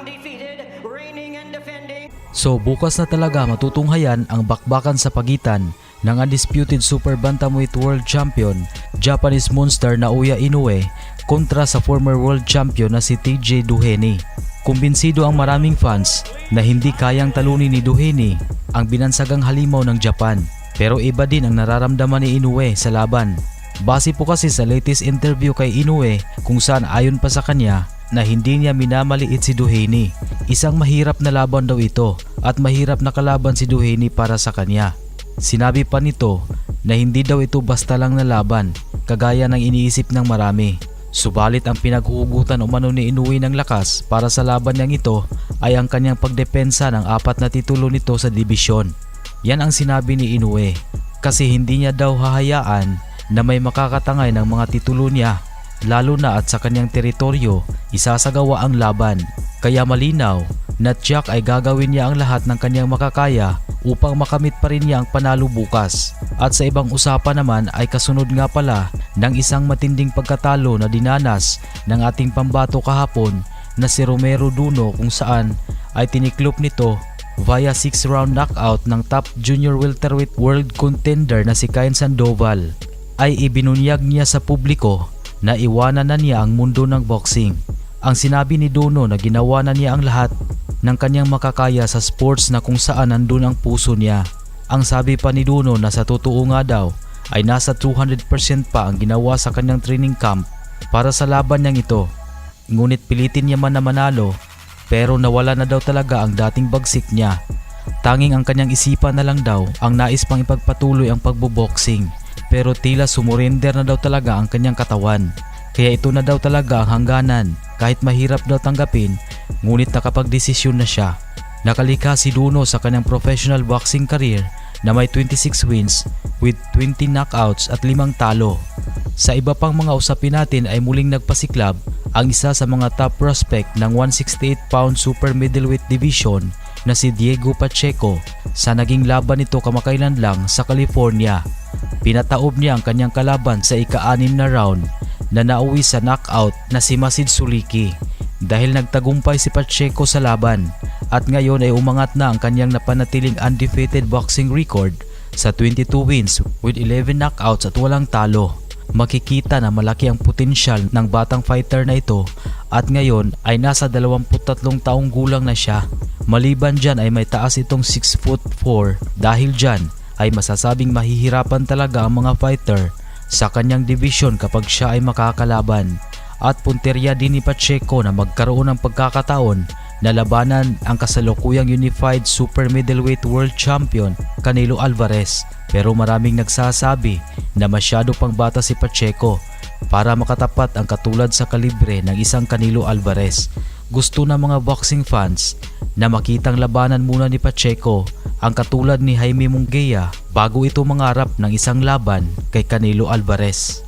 undefeated, reigning and defending. So bukas na talaga matutunghayan ang bakbakan sa pagitan ng undisputed Super Bantamweight World Champion Japanese Monster Naoya Inoue kontra sa former World Champion na si TJ Doheny. Kumbinsido ang maraming fans na hindi kayang talunin ni Doheny ang binansagang halimaw ng Japan, pero iba din ang nararamdaman ni Inoue sa laban. Base po kasi sa latest interview kay Inoue kung saan ayon pa sa kanya na hindi niya minamaliit si Doheny. Isang mahirap na laban daw ito at mahirap na kalaban si Doheny para sa kanya. Sinabi pa nito na hindi daw ito basta lang na laban kagaya ng iniisip ng marami. Subalit ang pinaghuhugutan umano ni Inoue ng lakas para sa laban niyang ito ay ang kanyang pagdepensa ng 4 na titulo nito sa dibisyon. Yan ang sinabi ni Inoue kasi hindi niya daw hahayaan na may makakatangay ng mga titulo niya, lalo na at sa kanyang teritoryo isasagawa ang laban. Kaya malinaw na tiyak ay gagawin niya ang lahat ng kanyang makakaya upang makamit pa rin niya ang panalo bukas. At sa ibang usapan naman ay kasunod nga pala ng isang matinding pagkatalo na dinanas ng ating pambato kahapon na si Romero Duno, kung saan ay tiniklop nito via 6-round knockout ng top junior welterweight world contender na si Cain Sandoval. Ay ibinunyag niya sa publiko na iwanan na niya ang mundo ng boxing. Ang sinabi ni Duno na ginawa na niya ang lahat ng kanyang makakaya sa sports na kung saan nandun ang puso niya. Ang sabi pa ni Duno na sa totoo nga daw ay nasa 200% pa ang ginawa sa kanyang training camp para sa laban niyang ito. Ngunit pilitin niya man na manalo, pero nawala na daw talaga ang dating bagsik niya. Tanging ang kanyang isipan na lang daw ang nais pang ipagpatuloy ang pagboboxing, pero tila sumurrender na daw talaga ang kanyang katawan. Kaya ito na daw talaga ang hangganan, kahit mahirap daw tanggapin, ngunit nakapagdesisyon na siya. Nakalikha si Duno sa kanyang professional boxing career na may 26 wins with 20 knockouts at 5 talo. Sa iba pang mga usapin natin ay muling nagpasiklab ang isa sa mga top prospect ng 168-pound super middleweight division na si Diego Pacheco sa naging laban nito kamakailan lang sa California. Pinataob niya ang kanyang kalaban sa ika-6 na round na nauwi sa knockout na si Masid Suliki dahil nagtagumpay si Pacheco sa laban at ngayon ay umangat na ang kanyang napanatiling undefeated boxing record sa 22 wins with 11 knockouts at walang talo. Makikita na malaki ang potensyal ng batang fighter na ito at ngayon ay nasa 23 taong gulang na siya. Maliban dyan ay may taas itong 6'4" dahil dyan ay masasabing mahihirapan talaga ang mga fighter sa kanyang division kapag siya ay makakalaban. At punterya din ni Pacheco na magkaroon ng pagkakataon na labanan ang kasalukuyang Unified Super Middleweight World Champion Canelo Alvarez, pero maraming nagsasabi na masyado pang bata si Pacheco para makatapat ang katulad sa kalibre ng isang Canelo Alvarez. Gusto ng mga boxing fans na makitang labanan muna ni Pacheco ang katulad ni Jaime Munguia bago ito mangarap ng isang laban kay Canelo Alvarez.